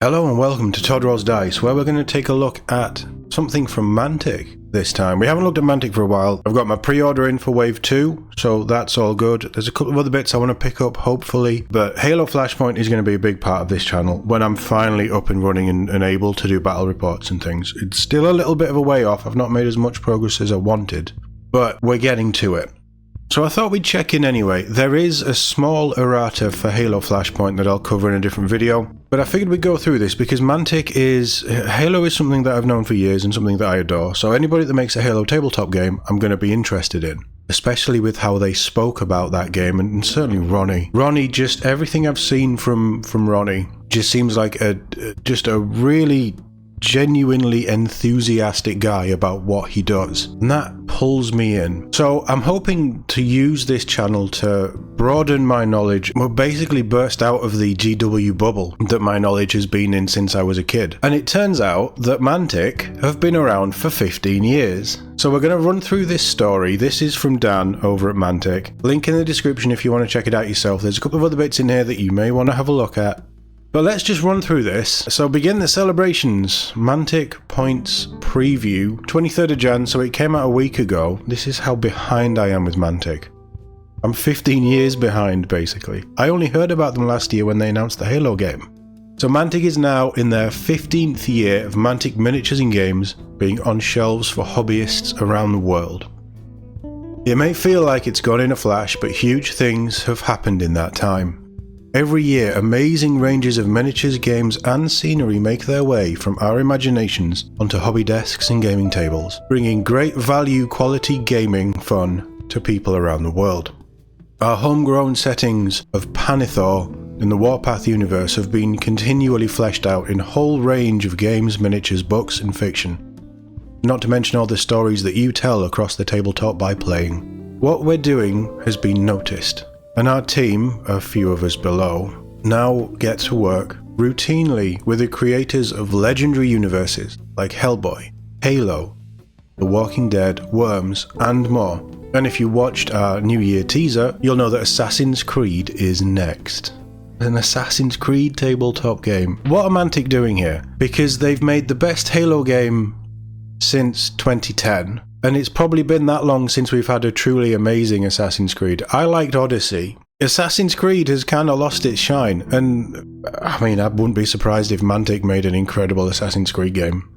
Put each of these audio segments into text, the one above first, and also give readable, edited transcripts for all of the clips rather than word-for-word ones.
Hello and welcome to TOD Rolls Dice, where we're going to take a look at something from Mantic this time. We haven't looked at Mantic for a while. I've got my pre-order in for Wave 2, so that's all good. There's a couple of other bits I want to pick up, hopefully, but Halo Flashpoint is going to be a big part of this channel when I'm finally up and running and able to do battle reports and things. It's still a little bit of a way off. I've not made as much progress as I wanted, but we're getting to it. So I thought we'd check in anyway. There is a small errata for Halo Flashpoint that I'll cover in a different video, but I figured we'd go through this because Halo is something that I've known for years and something that I adore, so anybody that makes a Halo tabletop game, I'm going to be interested in. Especially with how they spoke about that game, and certainly Ronnie. Ronnie, just everything I've seen from Ronnie just seems like a really genuinely enthusiastic guy about what he does, and that pulls me in. So I'm hoping to use this channel to broaden my knowledge, well, basically burst out of the GW bubble that my knowledge has been in since I was a kid. And it turns out that Mantic have been around for 15 years. So we're going to run through this story. This is from Dan over at Mantic. Link in the description if you want to check it out yourself. There's a couple of other bits in here that you may want to have a look at. But let's just run through this. So begin the celebrations. Mantic Points Preview, 23rd of Jan, so it came out a week ago. This is how behind I am with Mantic. I'm 15 years behind, basically. I only heard about them last year when they announced the Halo game. So Mantic is now in their 15th year of Mantic miniatures and games being on shelves for hobbyists around the world. It may feel like it's gone in a flash, but huge things have happened in that time. Every year, amazing ranges of miniatures, games and scenery make their way from our imaginations onto hobby desks and gaming tables, bringing great value quality gaming fun to people around the world. Our homegrown settings of Panithor in the Warpath universe have been continually fleshed out in a whole range of games, miniatures, books and fiction. Not to mention all the stories that you tell across the tabletop by playing. What we're doing has been noticed. And our team, a few of us below, now get to work routinely with the creators of legendary universes like Hellboy, Halo, The Walking Dead, Worms, and more. And if you watched our New Year teaser, you'll know that Assassin's Creed is next. An Assassin's Creed tabletop game. What are Mantic doing here? Because they've made the best Halo game since 2010. And it's probably been that long since we've had a truly amazing Assassin's Creed. I liked Odyssey. Assassin's Creed has kind of lost its shine, and I mean, I wouldn't be surprised if Mantic made an incredible Assassin's Creed game.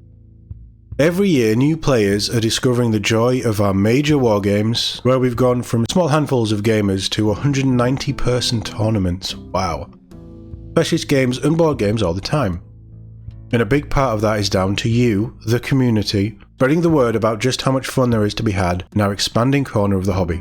Every year, new players are discovering the joy of our major war games, where we've gone from small handfuls of gamers to 190-person tournaments. Wow. Specialist games and board games all the time. And a big part of that is down to you, the community, spreading the word about just how much fun there is to be had in our expanding corner of the hobby.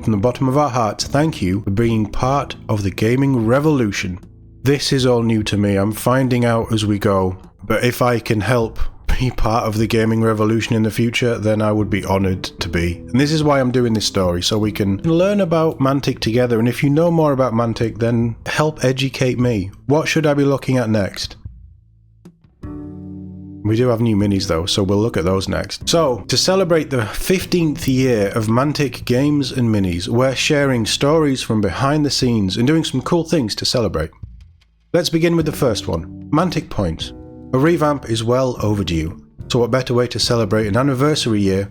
From the bottom of our hearts, thank you for being part of the gaming revolution. This is all new to me, I'm finding out as we go, but if I can help be part of the gaming revolution in the future, then I would be honoured to be. And this is why I'm doing this story, so we can learn about Mantic together, and if you know more about Mantic, then help educate me. What should I be looking at next? We do have new minis though, so we'll look at those next. So, to celebrate the 15th year of Mantic games and minis, we're sharing stories from behind the scenes and doing some cool things to celebrate. Let's begin with the first one, Mantic Points. A revamp is well overdue, so what better way to celebrate an anniversary year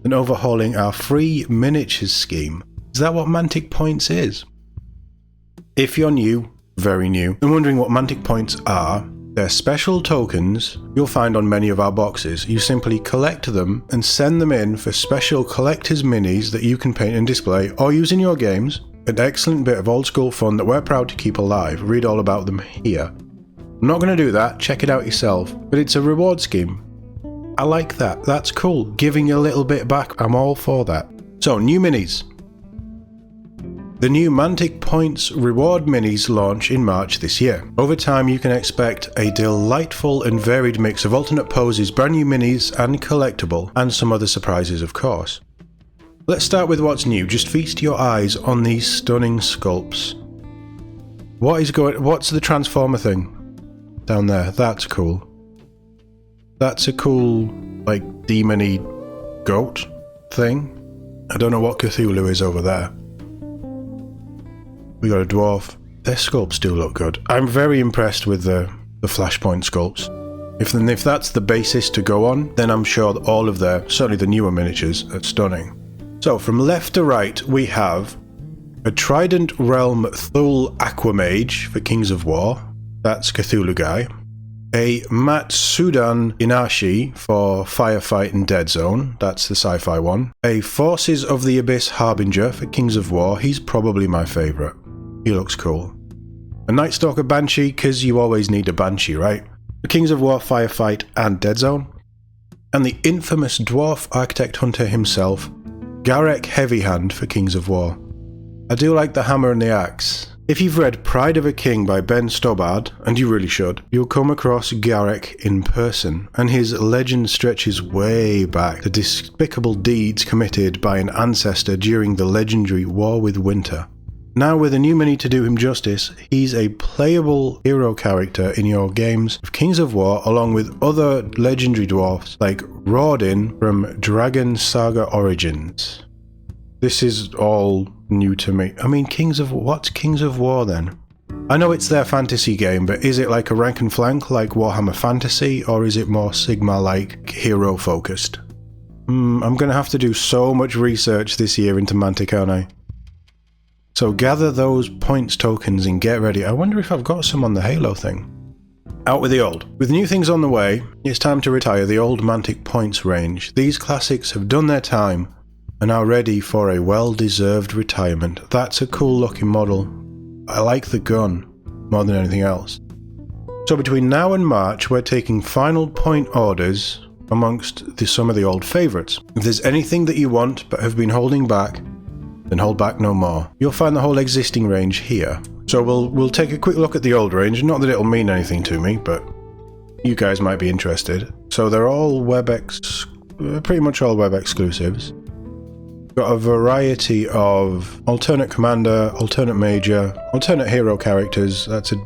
than overhauling our free miniatures scheme? Is that what Mantic Points is? If you're new, very new, and wondering what Mantic Points are, they're special tokens you'll find on many of our boxes. You simply collect them and send them in for special collector's minis that you can paint and display or use in your games. An excellent bit of old school fun that we're proud to keep alive. Read all about them here. I'm not going to do that, check it out yourself, but it's a reward scheme. I like that, that's cool. Giving a little bit back, I'm all for that. So, new minis. The new Mantic Points reward minis launch in March this year. Over time you can expect a delightful and varied mix of alternate poses, brand new minis and collectible, and some other surprises of course. Let's start with what's new. Just feast your eyes on these stunning sculpts. What's the transformer thing down there? That's cool. That's a cool, like, demon-y goat thing. I don't know what Cthulhu is over there. We got a dwarf. Their sculpts do look good. I'm very impressed with the the flashpoint sculpts. If that's the basis to go on, then I'm sure that all of their, certainly the newer miniatures, are stunning. So from left to right, we have a Trident Realm Thul Aquamage for Kings of War. That's Cthulhu guy. A Matsudan Inashi for Firefight and Dead Zone. That's the sci-fi one. A Forces of the Abyss Harbinger for Kings of War. He's probably my favourite. He looks cool. A Nightstalker Banshee, because you always need a Banshee, right? For Kings of War, Firefight and Dead Zone. And the infamous Dwarf Architect Hunter himself, Garek Heavyhand for Kings of War. I do like the hammer and the axe. If you've read Pride of a King by Ben Stobbard, and you really should, you'll come across Garek in person, and his legend stretches way back to despicable deeds committed by an ancestor during the legendary War with Winter. Now with a new mini to do him justice, he's a playable hero character in your games of Kings of War, along with other legendary dwarfs like Rodin from Dragon Saga Origins. This is all new to me. I mean, what's Kings of War then? I know it's their fantasy game, but is it like a rank and flank like Warhammer Fantasy, or is it more Sigma-like hero focused? I'm gonna have to do so much research this year into Mantic, aren't I? So gather those points tokens and get ready. I wonder if I've got some on the Halo thing. Out with the old. With new things on the way, it's time to retire the old Mantic points range. These classics have done their time and are ready for a well-deserved retirement. That's a cool looking model. I like the gun more than anything else. So between now and March, we're taking final point orders amongst some of the old favourites. If there's anything that you want but have been holding back, then hold back no more. You'll find the whole existing range here. So we'll take a quick look at the old range. Not that it'll mean anything to me, but you guys might be interested. So they're all pretty much all web exclusives. Got a variety of alternate commander, alternate major, alternate hero characters. That's a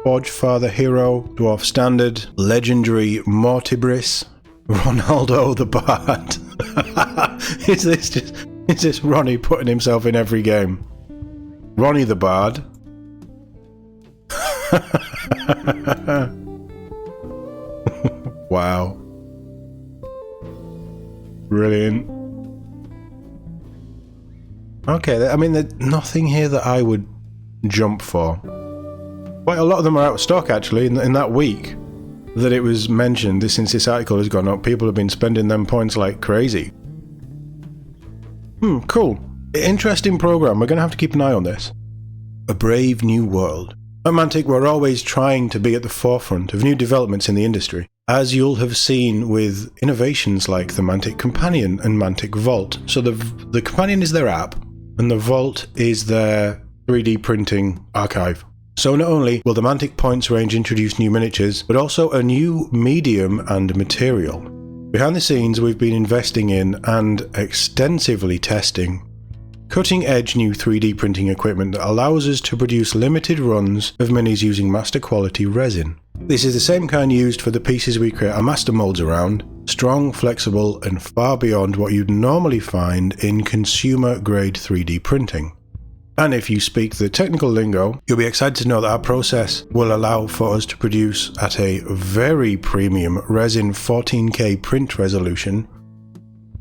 Forge Father hero, Dwarf Standard, legendary Mortibris, Ronaldo the Bard. Is this Ronnie putting himself in every game? Ronnie the Bard. Wow. Brilliant. Okay, I mean, there's nothing here that I would jump for. Quite a lot of them are out of stock, actually, in that week that it was mentioned. Since this article has gone up, people have been spending them points like crazy. Cool. Interesting program. We're going to have to keep an eye on this. A brave new world. At Mantic, we're always trying to be at the forefront of new developments in the industry, as you'll have seen with innovations like the Mantic Companion and Mantic Vault. So the Companion is their app, and the Vault is their 3D printing archive. So not only will the Mantic Points range introduce new miniatures, but also a new medium and material. Behind the scenes, we've been investing in and extensively testing cutting-edge new 3D printing equipment that allows us to produce limited runs of minis using master quality resin. This is the same kind used for the pieces we create our master molds around, strong, flexible, and far beyond what you'd normally find in consumer-grade 3D printing. And if you speak the technical lingo, you'll be excited to know that our process will allow for us to produce at a very premium resin 14K print resolution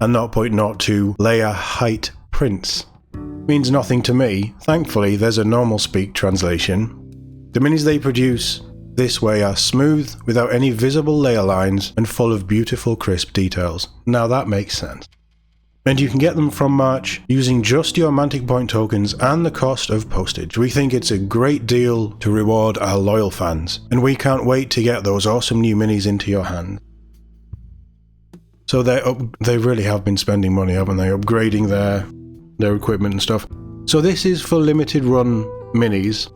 and 0.02 layer height prints. Means nothing to me. Thankfully, there's a normal speak translation. The minis they produce this way are smooth, without any visible layer lines, and full of beautiful crisp details. Now that makes sense. And you can get them from March using just your Mantic Point tokens and the cost of postage. We think it's a great deal to reward our loyal fans, and we can't wait to get those awesome new minis into your hands. So they really have been spending money, haven't they? Upgrading their equipment and stuff. So this is for limited run minis,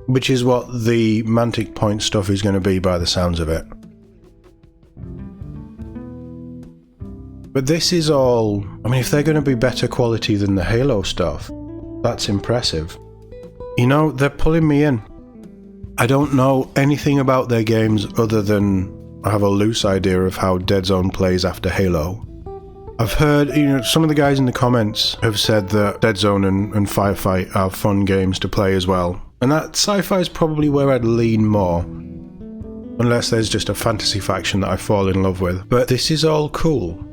which is what the Mantic Point stuff is going to be by the sounds of it. But this is all, I mean, if they're going to be better quality than the Halo stuff, that's impressive. You know, they're pulling me in. I don't know anything about their games other than I have a loose idea of how Dead Zone plays after Halo. I've heard, some of the guys in the comments have said that Dead Zone and Firefight are fun games to play as well. And that sci-fi is probably where I'd lean more. Unless there's just a fantasy faction that I fall in love with. But this is all cool.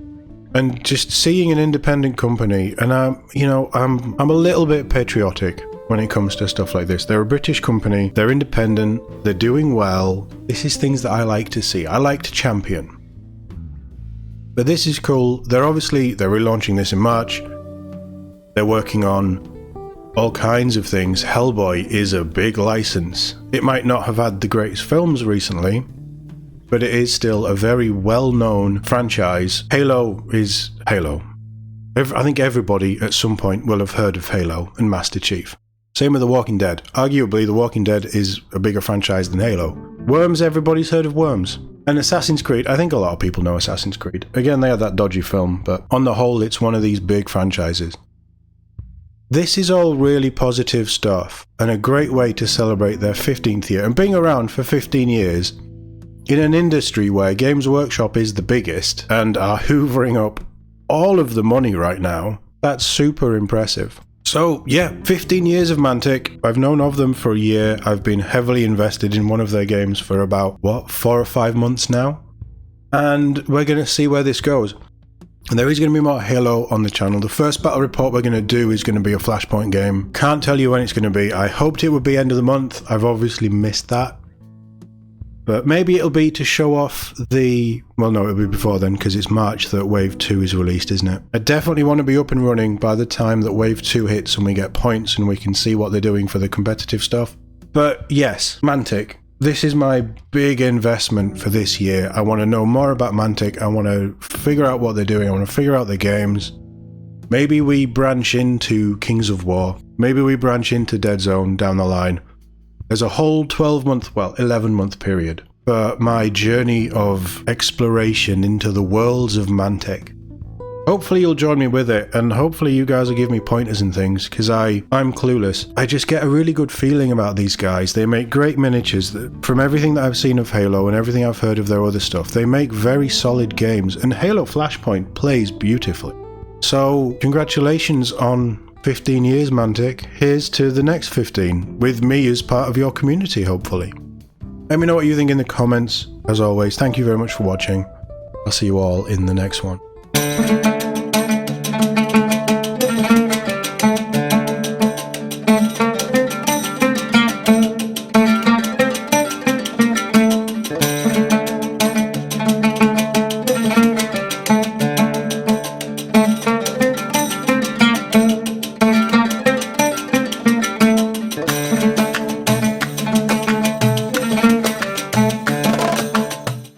And just seeing an independent company, and I'm a little bit patriotic when it comes to stuff like this. They're a British company, they're independent, they're doing well. This is things that I like to see. I like to champion. But this is cool. They're relaunching this in March. They're working on all kinds of things. Hellboy is a big license. It might not have had the greatest films recently, but it is still a very well-known franchise. Halo is Halo. I think everybody at some point will have heard of Halo and Master Chief. Same with The Walking Dead. Arguably, The Walking Dead is a bigger franchise than Halo. Worms, everybody's heard of Worms. And Assassin's Creed, I think a lot of people know Assassin's Creed. Again, they had that dodgy film, but on the whole, it's one of these big franchises. This is all really positive stuff, and a great way to celebrate their 15th year, and being around for 15 years in an industry where Games Workshop is the biggest and are hoovering up all of the money right now. That's super impressive. So yeah, 15 years of Mantic. I've known of them for a year. I've been heavily invested in one of their games for about, 4 or 5 months now? And we're going to see where this goes. And there is going to be more Halo on the channel. The first battle report we're going to do is going to be a Flashpoint game. Can't tell you when it's going to be. I hoped it would be end of the month. I've obviously missed that. But maybe it'll be to show off well, no, it'll be before then, because it's March that Wave 2 is released, isn't it? I definitely want to be up and running by the time that Wave 2 hits and we get points and we can see what they're doing for the competitive stuff. But yes, Mantic. This is my big investment for this year. I want to know more about Mantic. I want to figure out what they're doing. I want to figure out their games. Maybe we branch into Kings of War. Maybe we branch into Dead Zone down the line. There's a whole 11-month period for my journey of exploration into the worlds of Mantic. Hopefully you'll join me with it, and hopefully you guys will give me pointers and things, because I'm clueless. I just get a really good feeling about these guys. They make great miniatures. From everything that I've seen of Halo and everything I've heard of their other stuff, they make very solid games, and Halo Flashpoint plays beautifully. So congratulations on 15 years, Mantic. Here's to the next 15, with me as part of your community, hopefully. Let me know what you think in the comments. As always, thank you very much for watching. I'll see you all in the next one.